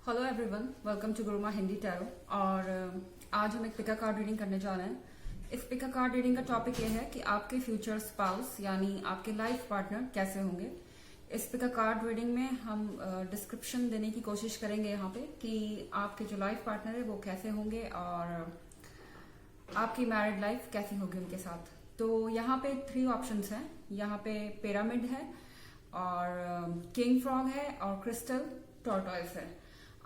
Hello everyone, welcome to Guruma Hindi tarot. और आज हम एक पिका कार्ड रीडिंग करने जा रहे हैं। इस पिका कार्ड रीडिंग का टॉपिक ये है कि आपके फ्यूचर स्पाउस यानी आपके लाइफ पार्टनर कैसे होंगे। इस पिका कार्ड रीडिंग में हम डिस्क्रिप्शन देने की कोशिश करेंगे यहाँ पे कि आपके जो लाइफ पार्टनर है वो कैसे होंगे और आपकी मैरिड लाइफ कैसी होगी उनके साथ। तो यहाँ पे 3 ऑप्शंस हैं। यहाँ पे पिरामिड है और किंग फ्रॉग है और क्रिस्टल टॉर्टॉइस है।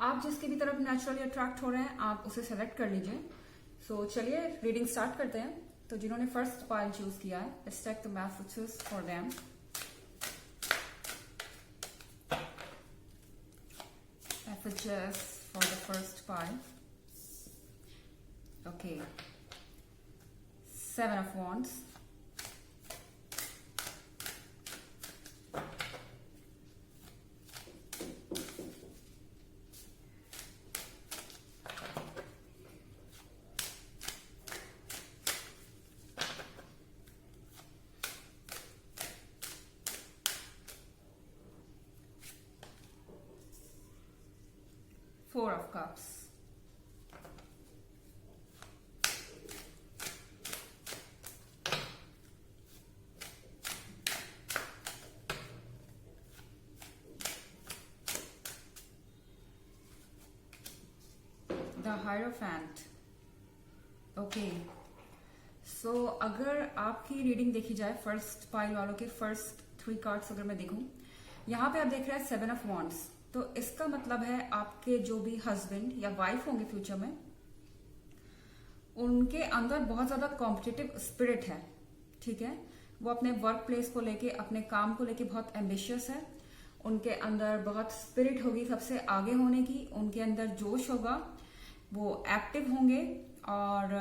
आप जिसके भी तरफ नेचुरली अट्रैक्ट हो रहे हैं आप उसे सेलेक्ट कर लीजिए। सो चलिए रीडिंग स्टार्ट करते हैं। तो जिन्होंने फर्स्ट पाइल चूज किया है, let's take the messages for them. Messages for the first pile. Okay. 7 of Wands. Four of Cups. The Hierophant. Okay, so अगर आपकी रीडिंग देखी जाए फर्स्ट पाइल वालों के फर्स्ट 3 कार्ड्स अगर मैं देखूं, यहाँ पे आप देख रहे हैं 7 ऑफ वॉन्ड्स। तो इसका मतलब है आपके जो भी हस्बैंड या वाइफ होंगे फ्यूचर में, उनके अंदर बहुत ज्यादा कॉम्पिटिटिव स्पिरिट है। ठीक है, वो अपने वर्क प्लेस को लेके, अपने काम को लेके बहुत एम्बिशियस है। उनके अंदर बहुत स्पिरिट होगी सबसे आगे होने की, उनके अंदर जोश होगा, वो एक्टिव होंगे और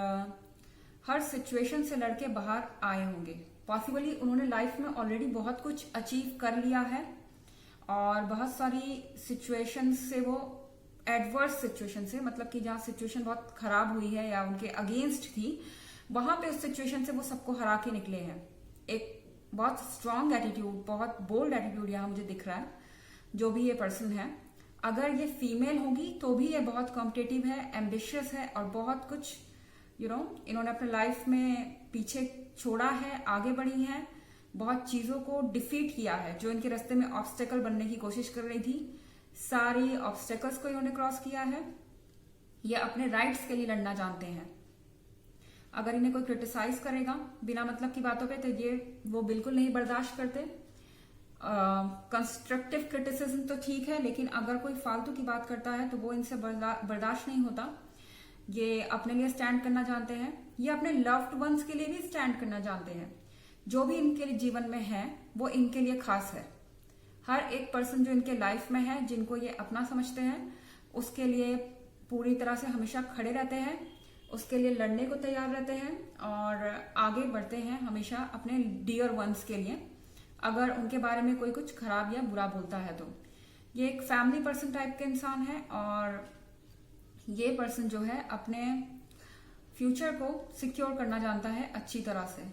हर सिचुएशन से लड़के बाहर आए होंगे। पॉसिबली उन्होंने लाइफ में ऑलरेडी बहुत कुछ अचीव कर लिया है और बहुत सारी सिचुएशन से, वो एडवर्स सिचुएशन से, मतलब कि जहां सिचुएशन बहुत खराब हुई है या उनके अगेंस्ट थी, वहां पे उस सिचुएशन से वो सबको हरा के निकले हैं। एक बहुत स्ट्रांग एटीट्यूड, बहुत बोल्ड एटीट्यूड यहाँ मुझे दिख रहा है। जो भी ये पर्सन है, अगर ये फीमेल होगी तो भी ये बहुत कॉम्पिटेटिव है, एम्बिशियस है और बहुत कुछ इन्होंने अपने लाइफ में पीछे छोड़ा है, आगे बढ़ी है, बहुत चीजों को डिफीट किया है जो इनके रास्ते में ऑब्स्टेकल बनने की कोशिश कर रही थी। सारी ऑब्स्टेकल्स को इन्होंने क्रॉस किया है। ये अपने राइट्स के लिए लड़ना जानते हैं। अगर इन्हें कोई क्रिटिसाइज करेगा बिना मतलब की बातों पे तो ये वो बिल्कुल नहीं बर्दाश्त करते। कंस्ट्रक्टिव क्रिटिसिज्म तो ठीक है, लेकिन अगर कोई फालतू की बात करता है तो वो इनसे बर्दाश्त नहीं होता। ये अपने लिए स्टैंड करना जानते हैं। ये अपने लव्ड वंस के लिए भी स्टैंड करना जानते हैं। जो भी इनके जीवन में है वो इनके लिए खास है। हर एक पर्सन जो इनके लाइफ में है, जिनको ये अपना समझते हैं, उसके लिए पूरी तरह से हमेशा खड़े रहते हैं, उसके लिए लड़ने को तैयार रहते हैं और आगे बढ़ते हैं हमेशा अपने डियर वंस के लिए, अगर उनके बारे में कोई कुछ खराब या बुरा बोलता है तो। ये एक फैमिली पर्सन टाइप के इंसान है और ये पर्सन जो है अपने फ्यूचर को सिक्योर करना जानता है अच्छी तरह से,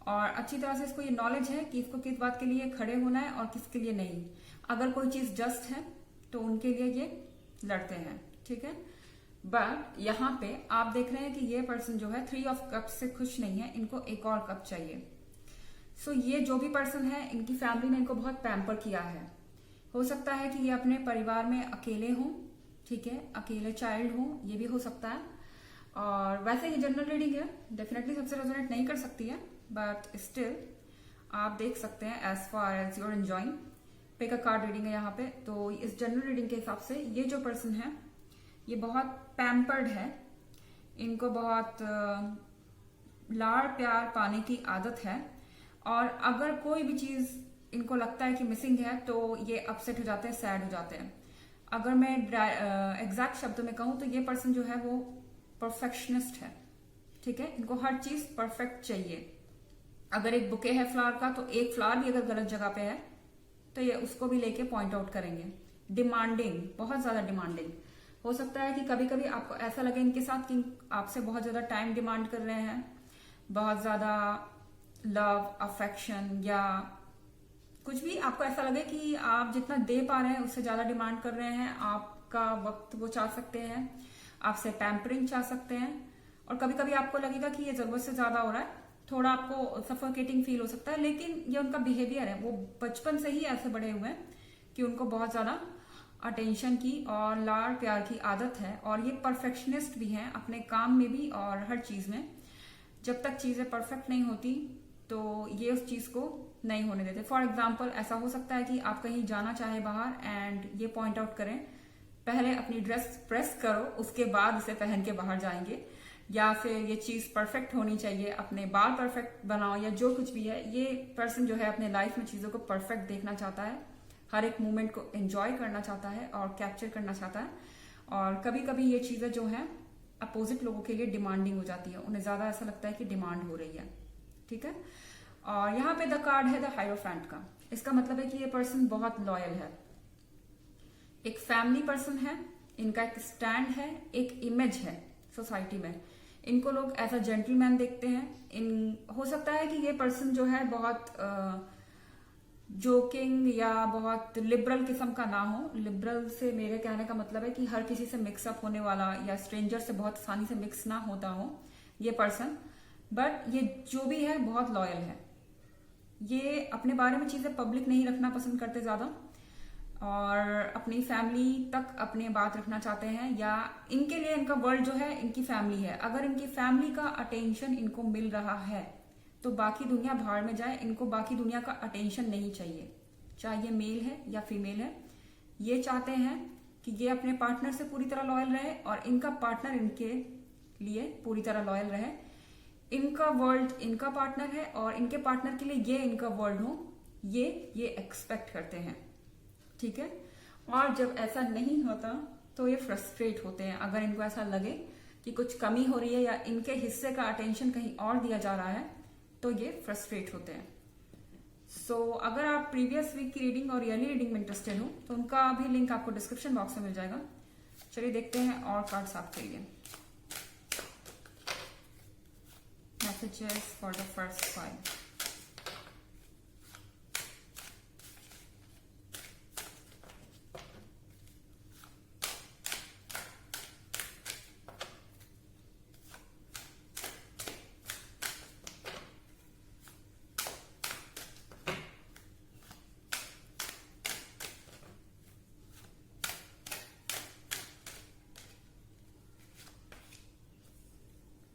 और अच्छी तरह से इसको ये नॉलेज है कि इसको किस बात के लिए खड़े होना है और किसके लिए नहीं। अगर कोई चीज जस्ट है तो उनके लिए ये लड़ते हैं। ठीक है, बट यहाँ पे आप देख रहे हैं कि ये पर्सन जो है 3 ऑफ कप से खुश नहीं है, इनको एक और कप चाहिए। सो ये जो भी पर्सन है, इनकी फैमिली ने इनको बहुत पैम्पर किया है। हो सकता है कि ये अपने परिवार में अकेले हों, ठीक है, अकेले चाइल्ड हों, ये भी हो सकता है। और वैसे ये जनरल रीडिंग है, डेफिनेटली सबसे रेजोनेट नहीं कर सकती है, बट स्टिल आप देख सकते हैं as far as you're enjoying. Pick a card reading है यहाँ पे। तो इस जनरल रीडिंग के हिसाब से ये जो पर्सन है ये बहुत पैम्पर्ड है, इनको बहुत लाड़ प्यार पाने की आदत है, और अगर कोई भी चीज इनको लगता है कि मिसिंग है तो ये अपसेट हो जाते हैं, सैड हो जाते हैं। अगर मैं एग्जैक्ट शब्दों में कहूं तो ये पर्सन जो है वो परफेक्शनिस्ट है। ठीक है, इनको हर चीज परफेक्ट चाहिए। अगर एक बुके है फ्लावर का, तो एक फ्लावर भी अगर गलत जगह पे है तो ये उसको भी लेके पॉइंट आउट करेंगे। डिमांडिंग, बहुत ज्यादा डिमांडिंग। हो सकता है कि कभी कभी आपको ऐसा लगे इनके साथ कि आपसे बहुत ज्यादा टाइम डिमांड कर रहे हैं, बहुत ज्यादा लव, अफेक्शन, या कुछ भी आपको ऐसा लगे कि आप जितना दे पा रहे हैं उससे ज्यादा डिमांड कर रहे हैं, आप का वक्त वो चाह सकते हैं, आपसे पैम्परिंग चाह सकते हैं। और कभी कभी आपको लगेगा कि ये जरूरत से ज्यादा हो रहा है, थोड़ा आपको सफोकेटिंग फील हो सकता है, लेकिन ये उनका बिहेवियर है। वो बचपन से ही ऐसे बड़े हुए हैं कि उनको बहुत ज्यादा अटेंशन की और लाड़ प्यार की आदत है। और ये परफेक्शनिस्ट भी हैं अपने काम में भी और हर चीज में। जब तक चीजें परफेक्ट नहीं होती तो ये उस चीज को नहीं होने देते। फॉर एग्जाम्पल ऐसा हो सकता है कि आप कहीं जाना चाहे बाहर एंड ये पॉइंट आउट करें, पहले अपनी ड्रेस प्रेस करो उसके बाद इसे पहन के बाहर जाएंगे, या फिर ये चीज परफेक्ट होनी चाहिए, अपने बाल परफेक्ट बनाओ, या जो कुछ भी है। ये पर्सन जो है अपने लाइफ में चीजों को परफेक्ट देखना चाहता है, हर एक मोमेंट को एंजॉय करना चाहता है और कैप्चर करना चाहता है। और कभी कभी ये चीजें जो है अपोजिट लोगों के लिए डिमांडिंग हो जाती है, उन्हें ज्यादा ऐसा लगता है कि डिमांड हो रही है। ठीक है। और यहाँ पे द कार्ड है द हायरोफेंट का। इसका मतलब है कि ये पर्सन बहुत लॉयल है, एक फैमिली पर्सन है, इनका एक स्टैंड है, एक इमेज है सोसाइटी में। इनको लोग एज अ जेंटलमैन देखते हैं। हो सकता है कि ये पर्सन जो है बहुत जोकिंग या बहुत लिबरल किस्म का ना हो। लिबरल से मेरे कहने का मतलब है कि हर किसी से मिक्सअप होने वाला या स्ट्रेंजर से बहुत आसानी से मिक्स ना होता हो ये पर्सन। बट ये जो भी है बहुत लॉयल है। ये अपने बारे में चीजें पब्लिक नहीं रखना पसंद करते ज्यादा, और अपनी फैमिली तक अपनी बात रखना चाहते हैं, या इनके लिए इनका वर्ल्ड जो है इनकी फैमिली है। अगर इनकी फैमिली का अटेंशन इनको मिल रहा है तो बाकी दुनिया भाड़ में जाए, इनको बाकी दुनिया का अटेंशन नहीं चाहिए, चाहे ये मेल है या फीमेल है। ये चाहते हैं कि ये अपने पार्टनर से पूरी तरह लॉयल रहे और इनका पार्टनर इनके लिए पूरी तरह लॉयल रहे। इनका वर्ल्ड इनका पार्टनर है और इनके पार्टनर के लिए ये इनका वर्ल्ड हो, ये एक्सपेक्ट करते हैं। ठीक है। और जब ऐसा नहीं होता तो ये फ्रस्ट्रेट होते हैं। अगर इनको ऐसा लगे कि कुछ कमी हो रही है या इनके हिस्से का अटेंशन कहीं और दिया जा रहा है तो ये फ्रस्ट्रेट होते हैं। सो अगर आप प्रीवियस वीक की रीडिंग और ईयरली रीडिंग में इंटरेस्टेड हो तो उनका भी लिंक आपको डिस्क्रिप्शन बॉक्स में मिल जाएगा। चलिए देखते हैं और कार्ड्स आपके लिए। Messages for the first five.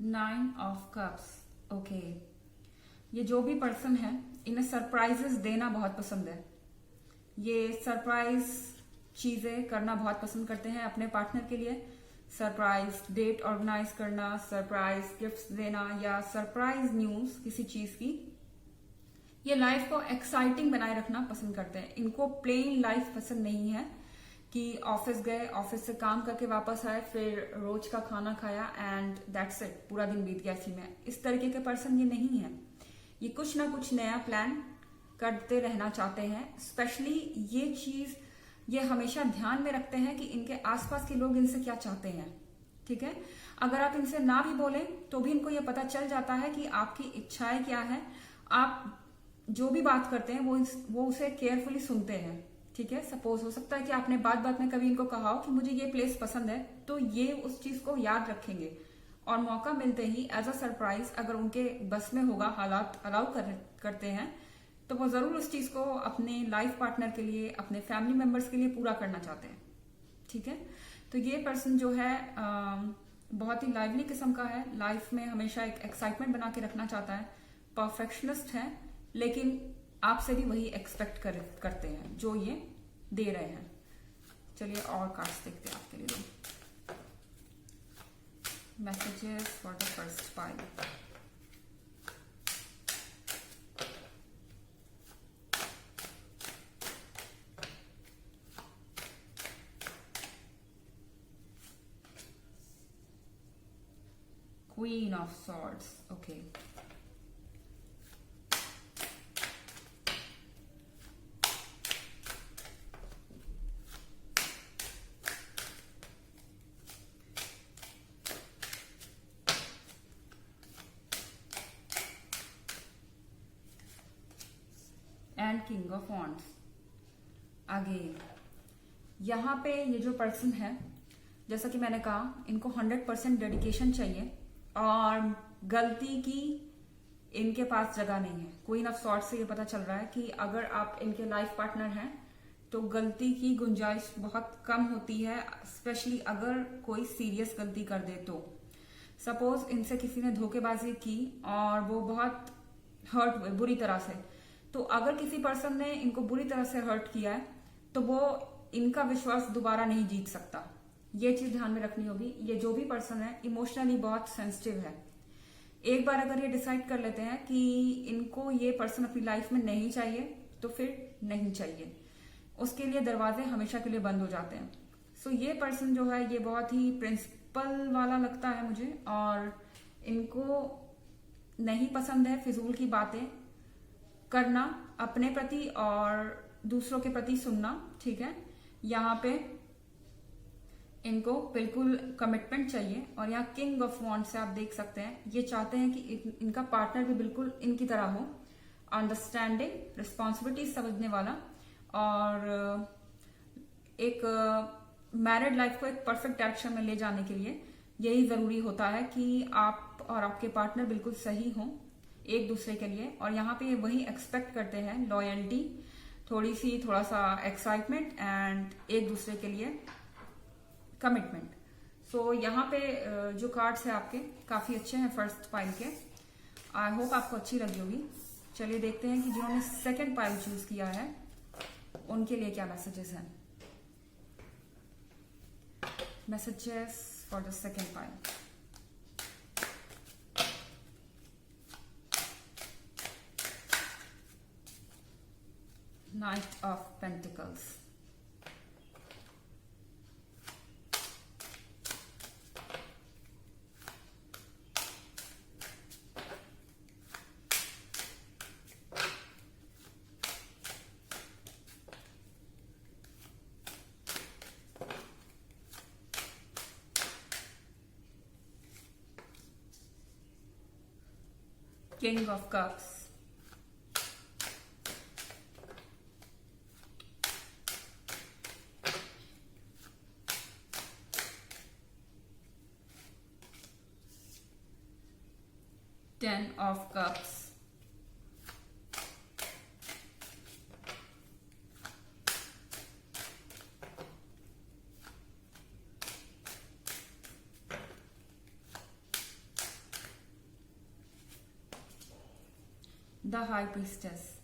Nine of cups. Okay, ये जो भी पर्सन है इन्हें सरप्राइजेस देना बहुत पसंद है। ये सरप्राइज चीजें करना बहुत पसंद करते हैं अपने पार्टनर के लिए। सरप्राइज डेट ऑर्गेनाइज करना, सरप्राइज गिफ्ट्स देना या सरप्राइज न्यूज किसी चीज की। ये लाइफ को एक्साइटिंग बनाए रखना पसंद करते हैं। इनको प्लेन लाइफ पसंद नहीं है कि ऑफिस गए, ऑफिस से काम करके वापस आए, फिर रोज का खाना खाया एंड दैट्स इट, पूरा दिन बीत गया इसी में। इस तरीके के पर्सन ये नहीं है। ये कुछ ना कुछ नया प्लान करते रहना चाहते हैं। स्पेशली ये चीज ये हमेशा ध्यान में रखते हैं कि इनके आसपास के लोग इनसे क्या चाहते हैं। ठीक है। अगर आप इनसे ना भी बोले तो भी इनको ये पता चल जाता है कि आपकी इच्छाएं क्या है। आप जो भी बात करते हैं वो उसे केयरफुली सुनते हैं। ठीक है। सपोज हो सकता है कि आपने बात बात में कभी इनको कहा हो कि मुझे ये प्लेस पसंद है, तो ये उस चीज को याद रखेंगे और मौका मिलते ही एज अ सरप्राइज, अगर उनके बस में होगा, हालात अलाउ करते हैं, तो वो जरूर उस चीज को अपने लाइफ पार्टनर के लिए, अपने फैमिली मेंबर्स के लिए पूरा करना चाहते हैं। ठीक है। तो ये पर्सन जो है बहुत ही लाइवली किस्म का है, लाइफ में हमेशा एक एक्साइटमेंट बना के रखना चाहता है, परफेक्शनिस्ट है, लेकिन आपसे भी वही एक्सपेक्ट करते हैं जो ये दे रहे हैं। चलिए और कार्ड्स देखते हैं आपके लिए। Messages for the first five. Queen of swords. Okay, and king of wands. Again यहाँ पे ये जो पर्सन है, जैसा कि मैंने कहा, इनको 100% डेडिकेशन चाहिए और गलती की इनके पास जगह नहीं है। क्वीन ऑफ सॉर्ड से ये पता चल रहा है कि अगर आप इनके लाइफ पार्टनर हैं तो गलती की गुंजाइश बहुत कम होती है, स्पेशली अगर कोई सीरियस गलती कर दे तो। सपोज इनसे किसी ने धोखेबाजी की और वो बहुत हर्ट हुए बुरी तरह से, तो अगर किसी पर्सन ने इनको बुरी तरह से हर्ट किया है तो वो इनका विश्वास दोबारा नहीं जीत सकता। ये चीज ध्यान में रखनी होगी। ये जो भी पर्सन है इमोशनली बहुत सेंसिटिव है। एक बार अगर ये डिसाइड कर लेते हैं कि इनको ये पर्सन अपनी लाइफ में नहीं चाहिए तो फिर नहीं चाहिए, उसके लिए दरवाजे हमेशा के लिए बंद हो जाते हैं। सो ये पर्सन जो है ये बहुत ही प्रिंसिपल वाला लगता है मुझे, और इनको नहीं पसंद है फिजूल की बातें करना अपने प्रति और दूसरों के प्रति सुनना। ठीक है, यहाँ पे इनको बिल्कुल कमिटमेंट चाहिए। और यहाँ किंग ऑफ वॉन्ड से आप देख सकते हैं ये चाहते हैं कि इनका पार्टनर भी बिल्कुल इनकी तरह हो, अंडरस्टैंडिंग, रिस्पॉन्सिबिलिटी समझने वाला, और एक मैरिड लाइफ को एक परफेक्ट डायरेक्शन में ले जाने के लिए यही जरूरी होता है कि आप और आपके पार्टनर बिल्कुल सही हों एक दूसरे के लिए। और यहाँ पे वही एक्सपेक्ट करते हैं, लॉयल्टी, थोड़ा सा एक्साइटमेंट एंड एक दूसरे के लिए कमिटमेंट। सो यहाँ पे जो कार्ड्स है आपके काफी अच्छे हैं फर्स्ट पाइल के। आई होप आपको अच्छी लगी होगी। चलिए देखते हैं कि जिन्होंने सेकंड पाइल चूज किया है उनके लिए क्या मैसेजेस हैं। Messages for the second pile. Night of pentacles, King of Cups, Ten of Cups, the High Priestess.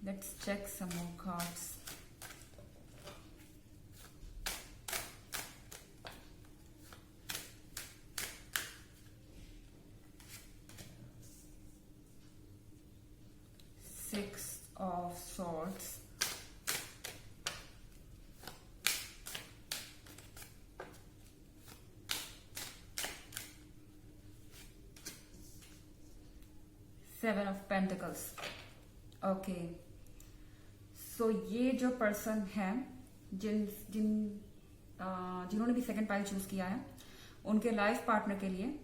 Let's check some more cards. Six of Swords, Seven of Pentacles. Okay, so ये जो person है जिन्होंने भी second pile choose किया है उनके life partner के लिए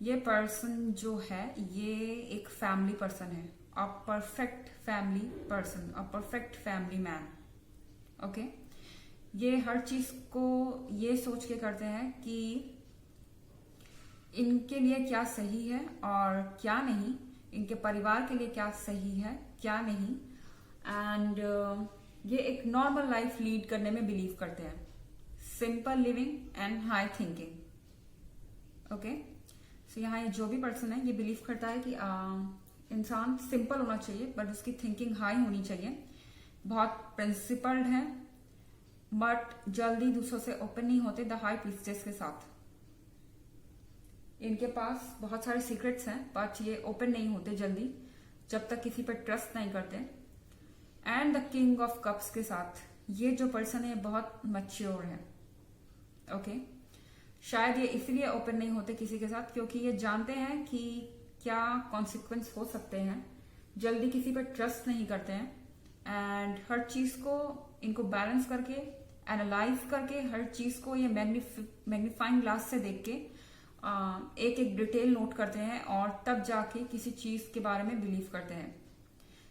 ये पर्सन जो है ये एक फैमिली पर्सन है, a perfect family person, a perfect family man. Okay, ये हर चीज को ये सोच के करते हैं कि इनके लिए क्या सही है और क्या नहीं, इनके परिवार के लिए क्या सही है क्या नहीं, एंड ये एक नॉर्मल लाइफ लीड करने में बिलीव करते हैं, simple living and high thinking. Okay, so यहाँ ये जो भी पर्सन है ये बिलीव करता है कि इंसान सिंपल होना चाहिए बट उसकी थिंकिंग हाई होनी चाहिए, बहुत प्रिंसिपल्ड है बट जल्दी दूसरों से ओपन नहीं होते द हाई प्रीस्टेस के साथ। इनके पास बहुत सारे सीक्रेट्स हैं बट ये ओपन नहीं होते जल्दी जब तक किसी पर ट्रस्ट नहीं करते। And the king of cups के साथ ये जो पर्सन है बहुत मैच्योर है। ओके, शायद ये इसलिए ओपन नहीं होते किसी के साथ क्योंकि ये जानते हैं कि क्या कॉन्सिक्वेंस हो सकते हैं, जल्दी किसी पर ट्रस्ट नहीं करते हैं एंड हर चीज को इनको बैलेंस करके एनालाइज करके हर चीज को ये मैग्नीफाइंग ग्लास से देख के एक एक डिटेल नोट करते हैं और तब जाके किसी चीज के बारे में बिलीव करते हैं।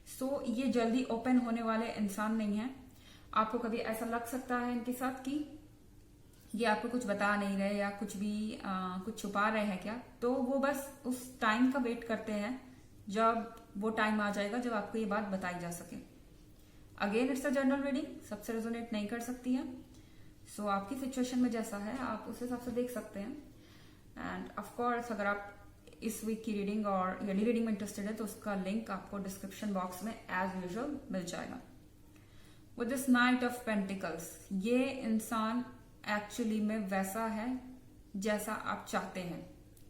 सो ये जल्दी ओपन होने वाले इंसान नहीं है। आपको कभी ऐसा लग सकता है इनके साथ कि ये आपको कुछ बता नहीं रहे या कुछ भी कुछ छुपा रहे हैं क्या, तो वो बस उस टाइम का वेट करते हैं जब वो टाइम आ जाएगा जब आपको ये बात बताई जा सके। Again it's a general reading, सबसे रेजोनेट नहीं कर सकती है। सो आपकी सिचुएशन में जैसा है आप उस हिसाब से देख सकते हैं। एंड ऑफ कोर्स अगर आप इस वीक की रीडिंग और ईयरली रीडिंग में इंटरेस्टेड है तो उसका लिंक आपको डिस्क्रिप्शन बॉक्स में एज यूजुअल मिल जाएगा। With this night of pentacles, ये इंसान एक्चुअली में वैसा है जैसा आप चाहते हैं,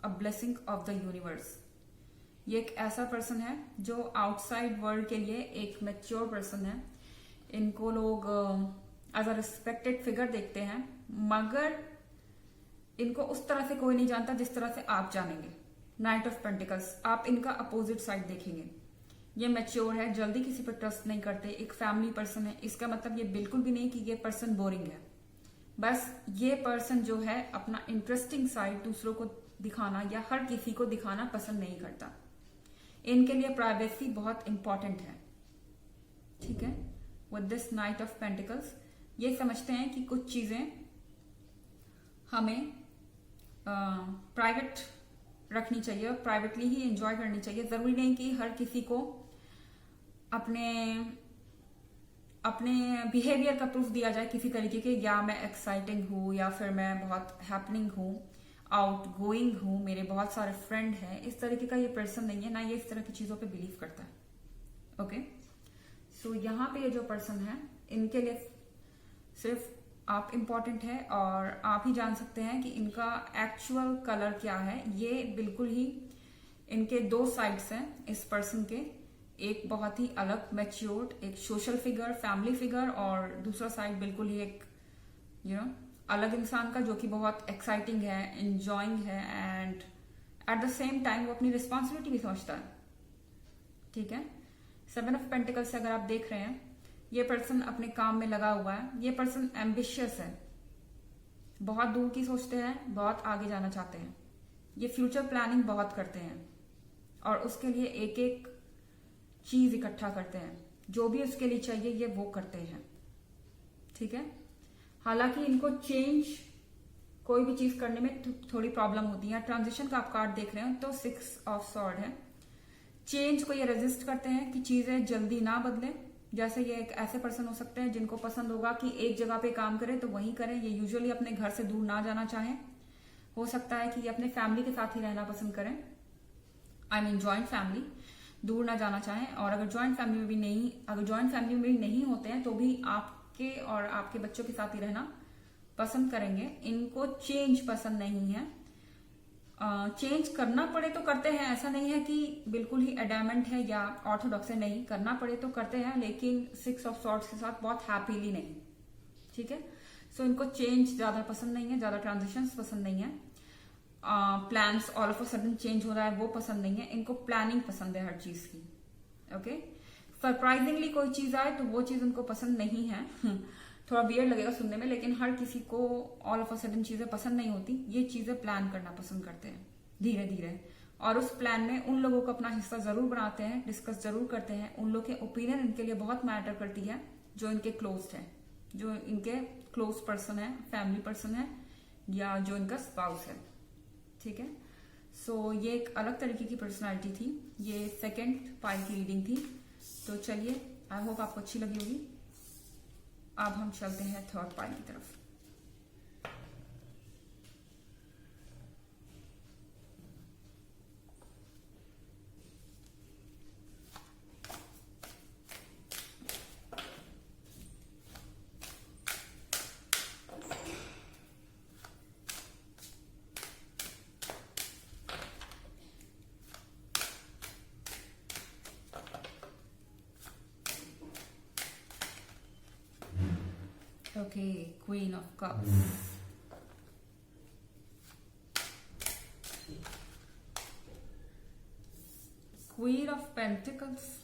a blessing of the universe. ये एक ऐसा पर्सन है जो आउटसाइड वर्ल्ड के लिए एक मैच्योर पर्सन है। इनको लोग एज अ रिस्पेक्टेड फिगर देखते हैं, मगर इनको उस तरह से कोई नहीं जानता जिस तरह से आप जानेंगे। नाइट ऑफ पेंटिकल्स, आप इनका अपोजिट साइड देखेंगे। ये मैच्योर है, जल्दी किसी पर ट्रस्ट नहीं करते, एक फैमिली पर्सन है। इसका मतलब ये बिल्कुल भी नहीं कि ये पर्सन बोरिंग है। बस ये पर्सन जो है अपना इंटरेस्टिंग साइड दूसरों को दिखाना या हर किसी को दिखाना पसंद नहीं करता। इनके लिए प्राइवेसी बहुत इंपॉर्टेंट है। ठीक है, with this night of pentacles ये समझते हैं कि कुछ चीजें हमें प्राइवेट रखनी चाहिए और प्राइवेटली ही एंजॉय करनी चाहिए। जरूरी नहीं कि हर किसी को अपने अपने बिहेवियर का प्रूफ दिया जाए किसी तरीके के, या मैं एक्साइटिंग हूं या फिर मैं बहुत हैपनिंग हूं, आउट गोइंग हूं, मेरे बहुत सारे फ्रेंड हैं। इस तरीके का ये पर्सन नहीं है, ना ये इस तरह की चीजों पे बिलीव करता है। ओके, सो यहाँ पे ये जो पर्सन है इनके लिए सिर्फ आप इम्पॉर्टेंट है और आप ही जान सकते हैं कि इनका एक्चुअल कलर क्या है। ये बिल्कुल ही इनके दो साइड्स हैं इस पर्सन के, एक बहुत ही अलग मैच्योर्ड, एक सोशल फिगर, फैमिली फिगर, और दूसरा साइड बिल्कुल ही एक अलग इंसान का जो कि बहुत एक्साइटिंग है, एंजॉइंग है, and at the same time वो अपनी रिस्पॉन्सिबिलिटी भी समझता है। ठीक है, 7 ऑफ पेंटिकल्स से अगर आप देख रहे हैं, ये पर्सन अपने काम में लगा हुआ है। ये पर्सन एम्बिशियस है, बहुत दूर की सोचते हैं, बहुत आगे जाना चाहते हैं। ये फ्यूचर प्लानिंग बहुत करते हैं और उसके लिए एक एक चीज इकट्ठा करते हैं। जो भी उसके लिए चाहिए ये वो करते हैं। ठीक है, हालांकि इनको चेंज, कोई भी चीज करने में थोड़ी प्रॉब्लम होती है। ट्रांजिशन का आप कार्ड देख रहे हो तो 6 ऑफ सॉर्ड है। चेंज को ये रेजिस्ट करते हैं कि चीजें जल्दी ना बदले। जैसे ये एक ऐसे पर्सन हो सकते हैं जिनको पसंद होगा कि एक जगह पे काम करें तो वहीं करें। ये यूजुअली अपने घर से दूर ना जाना चाहें। हो सकता है कि ये अपने फैमिली के साथ ही रहना पसंद करें, आई मीन ज्वाइंट फैमिली, दूर ना जाना चाहें। और अगर ज्वाइंट फैमिली में भी नहीं होते हैं तो भी आपके और आपके बच्चों के साथ ही रहना पसंद करेंगे। इनको चेंज पसंद नहीं है। चेंज करना पड़े तो करते हैं, ऐसा नहीं है कि बिल्कुल ही एडामेंट है या ऑर्थोडॉक्स है, नहीं, करना पड़े तो करते हैं, लेकिन 6 ऑफ सॉर्ड्स के साथ बहुत हैप्पीली नहीं। ठीक है, सो इनको चेंज ज्यादा पसंद नहीं है, ज्यादा ट्रांजिशंस पसंद नहीं है। Plans all of a sudden change हो रहा है वो पसंद नहीं है। इनको प्लानिंग पसंद है हर चीज की। ओके, सरप्राइजिंगली कोई चीज आए तो वो चीज उनको पसंद नहीं है। थोड़ा वियर्ड लगेगा सुनने में, लेकिन हर किसी को ऑल ऑफ अ सडन चीजें पसंद नहीं होती। ये चीजें प्लान करना पसंद करते हैं धीरे धीरे, और उस प्लान में उन लोगों को अपना हिस्सा जरूर बनाते हैं, डिस्कस जरूर करते हैं। उन लोग के ओपिनियन इनके लिए बहुत मैटर करती है, जो इनके क्लोज है, जो इनके क्लोज पर्सन है, फैमिली पर्सन है, या जो इनका स्पाउस है। ठीक है, सो ये एक अलग तरीके की पर्सनालिटी थी। ये सेकेंड पाइल की रीडिंग थी। तो चलिए, आई होप आपको अच्छी लगी होगी। अब हम चलते हैं थर्ड पाइल की तरफ। Okay, Queen of Cups. Queen of Pentacles.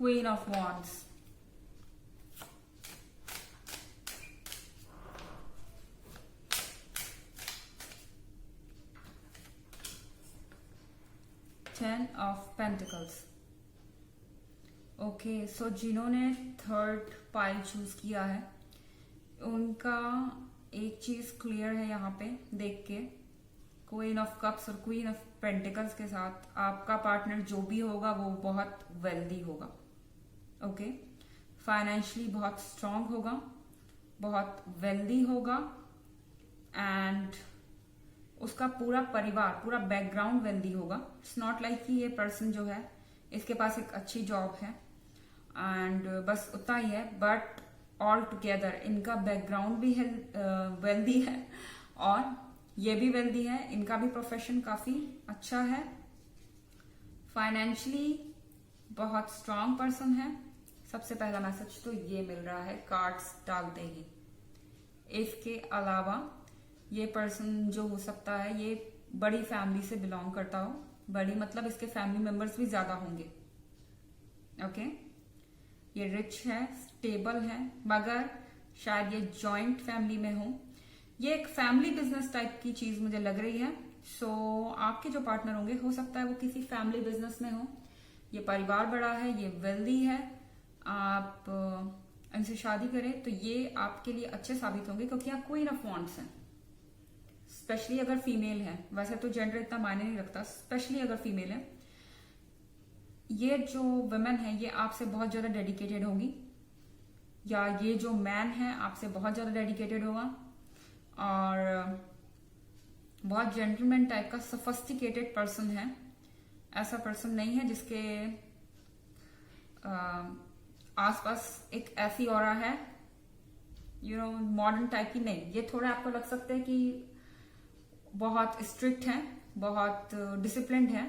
Queen of wands, 10 of pentacles. Okay, so जिन्होंने थर्ड पाइल चूज किया है उनका एक चीज क्लियर है यहाँ पे देख के, क्वीन ऑफ कप्स और क्वीन ऑफ पेंटिकल्स के साथ आपका पार्टनर जो भी होगा वो बहुत वेल्दी होगा। ओके, फाइनेंशियली बहुत स्ट्रांग होगा, बहुत वेल्दी होगा, एंड उसका पूरा परिवार, पूरा बैकग्राउंड वेल्दी होगा। इट्स नॉट लाइक कि ये पर्सन जो है इसके पास एक अच्छी जॉब है एंड बस उतना ही है, बट ऑल टुगेदर इनका बैकग्राउंड भी वेल्दी है और ये भी वेल्दी है, इनका भी प्रोफेशन काफी अच्छा है, फाइनेंशियली बहुत स्ट्रांग पर्सन है। सबसे पहला मैसेज तो ये मिल रहा है कार्ड्स डालते ही। इसके अलावा ये पर्सन जो हो सकता है ये बड़ी फैमिली से बिलोंग करता हो, बड़ी मतलब इसके फैमिली मेंबर्स भी ज्यादा होंगे। ओके, ये रिच है, स्टेबल है, मगर शायद ये जॉइंट फैमिली में हो। ये एक फैमिली बिजनेस टाइप की चीज मुझे लग रही है। सो आपके जो पार्टनर होंगे हो सकता है वो किसी फैमिली बिजनेस में हो, ये परिवार बड़ा है, ये वेल्दी है, आप इनसे शादी करें तो ये आपके लिए अच्छे साबित होंगे क्योंकि आप क्वीन ऑफ वॉन्ड्स हैं। स्पेशली अगर फीमेल है, वैसे तो जेंडर इतना मायने नहीं रखता, स्पेशली अगर फीमेल है, ये जो वुमेन है ये आपसे बहुत ज्यादा डेडिकेटेड होगी, या ये जो मैन है आपसे बहुत ज्यादा डेडिकेटेड होगा और बहुत जेंटलमैन टाइप का सोफिस्टिकेटेड पर्सन है। ऐसा पर्सन नहीं है जिसके आसपास एक ऐसी ऑरा है मॉडर्न टाइप की, नहीं। ये थोड़ा आपको लग सकता है कि बहुत स्ट्रिक्ट है, बहुत डिसिप्लिन्ड है,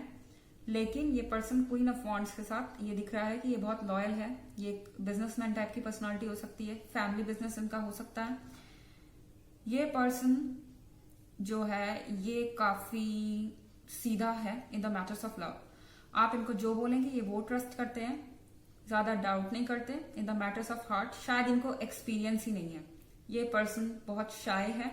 लेकिन ये पर्सन क्वीन ऑफ वॉन्ड्स के साथ ये दिख रहा है कि ये बहुत लॉयल है। ये एक बिजनेसमैन टाइप की पर्सनालिटी हो सकती है, फैमिली बिजनेस इनका हो सकता है। ये पर्सन जो है ये काफी सीधा है in the matters of love. आप इनको जो बोलेंगे ये वो ट्रस्ट करते हैं, ज्यादा डाउट नहीं करते in the matters of heart. शायद इनको एक्सपीरियंस ही नहीं है। ये पर्सन बहुत शाय है,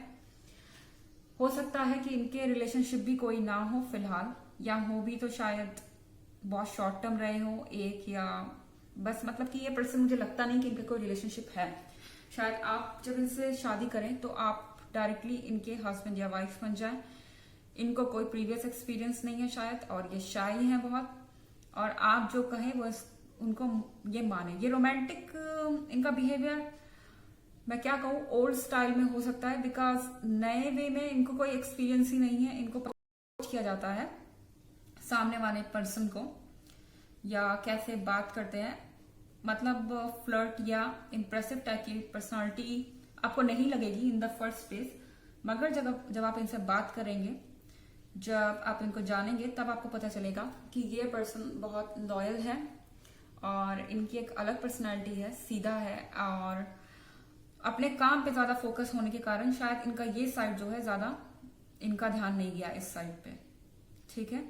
हो सकता है कि इनके रिलेशनशिप भी कोई ना हो फिलहाल, या हो भी तो शायद बहुत शॉर्ट टर्म रहे हो एक, या बस मतलब कि ये पर्सन मुझे लगता नहीं कि इनका कोई रिलेशनशिप है। शायद आप जब इनसे शादी करें तो आप डायरेक्टली इनके हस्बैंड या वाइफ बन जाए। इनको कोई प्रीवियस एक्सपीरियंस नहीं है शायद, और ये शाय है बहुत, और आप जो कहें वो उनको ये माने। ये रोमांटिक इनका बिहेवियर मैं क्या कहूँ ओल्ड स्टाइल में हो सकता है, बिकॉज नए वे में इनको कोई एक्सपीरियंस ही नहीं है। इनको किया जाता है सामने वाले पर्सन को, या कैसे बात करते हैं, मतलब फ्लर्ट या इम्प्रेसिव टाइप की पर्सनालिटी आपको नहीं लगेगी इन द फर्स्ट प्लेस, मगर जब आप इनसे बात करेंगे, जब आप इनको जानेंगे, तब आपको पता चलेगा कि ये पर्सन बहुत लॉयल है और इनकी एक अलग पर्सनालिटी है, सीधा है, और अपने काम पे ज्यादा फोकस होने के कारण शायद इनका ये साइड जो है ज्यादा इनका ध्यान नहीं गया इस साइड पे। ठीक है,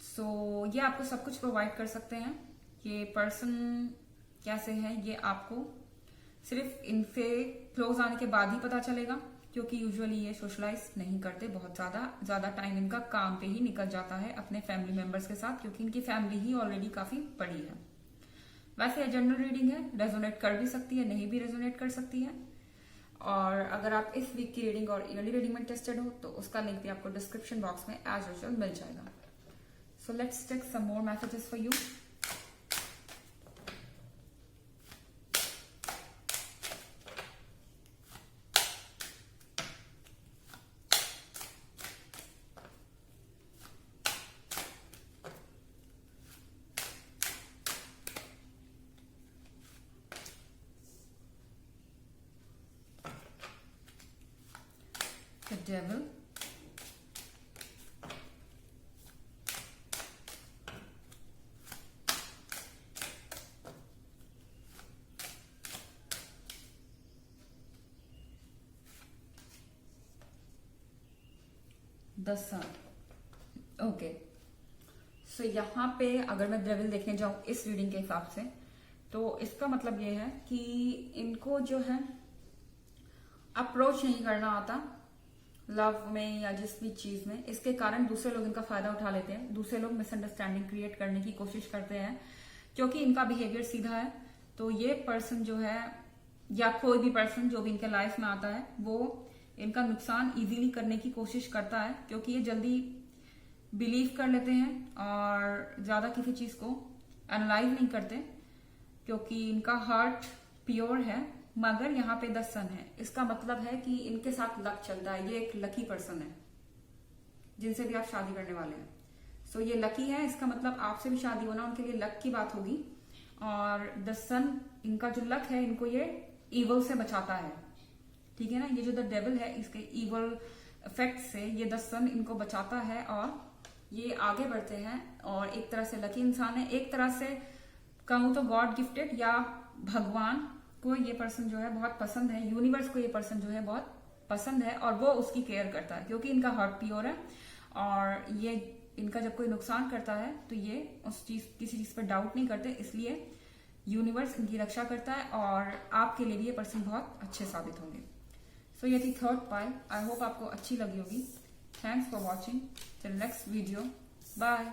सो ये आपको सब कुछ प्रोवाइड कर सकते हैं। ये पर्सन कैसे है ये आपको सिर्फ इनसे क्लोज आने के बाद ही पता चलेगा, क्योंकि यूजुअली ये सोशलाइज नहीं करते, बहुत ज्यादा टाइम इनका काम पे ही निकल जाता है अपने फैमिली मेंबर्स के साथ, क्योंकि इनकी फैमिली ही ऑलरेडी काफी बड़ी है। वैसे जनरल रीडिंग है, रेजोनेट कर भी सकती है, नहीं भी रेजोनेट कर सकती है। और अगर आप इस वीक की रीडिंग और ईयरली रीडिंग में इंटरेस्टेड हो तो उसका लिंक भी आपको डिस्क्रिप्शन बॉक्स में एज यूजुअल मिल जाएगा। So let's take some more messages for you. The devil, the sun. Okay, so यहाँ पे अगर मैं डेविल देखने जाऊं इस रीडिंग के हिसाब से, तो इसका मतलब ये है कि इनको जो है अप्रोच नहीं करना आता लव में या जिस भी चीज में। इसके कारण दूसरे लोग इनका फायदा उठा लेते हैं, दूसरे लोग मिसअंडरस्टैंडिंग क्रिएट करने की कोशिश करते हैं क्योंकि इनका बिहेवियर सीधा है। तो ये पर्सन जो है या कोई भी पर्सन जो भी इनके लाइफ में आता है वो इनका नुकसान इजीली करने की कोशिश करता है क्योंकि ये जल्दी बिलीव कर लेते हैं और ज्यादा किसी चीज को एनालाइज नहीं करते क्योंकि इनका हार्ट प्योर है। मगर यहाँ पे 10 सन है, इसका मतलब है कि इनके साथ लक चलता है। ये एक लकी पर्सन है जिनसे भी आप शादी करने वाले हैं। सो ये लकी है, इसका मतलब आपसे भी शादी होना उनके लिए लक की बात होगी। और 10 सन इनका जो लक है इनको ये ईवल से बचाता है, ठीक है ना। ये जो द डेविल है इसके ईवल इफेक्ट से ये 10 सन इनको बचाता है और ये आगे बढ़ते हैं और एक तरह से लकी इंसान है। एक तरह से कहूं तो गॉड गिफ्टेड या भगवान को ये पर्सन जो है बहुत पसंद है, यूनिवर्स को ये पर्सन जो है बहुत पसंद है और वो उसकी केयर करता है क्योंकि इनका हार्ट प्योर है। और ये इनका जब कोई नुकसान करता है तो ये उस चीज किसी चीज पर डाउट नहीं करते, इसलिए यूनिवर्स इनकी रक्षा करता है और आपके लिए भी ये पर्सन बहुत अच्छे साबित होंगे। सो ये थी थर्ड पाइल। आई होप आपको अच्छी लगी होगी। Thanks for watching. Till next video, bye.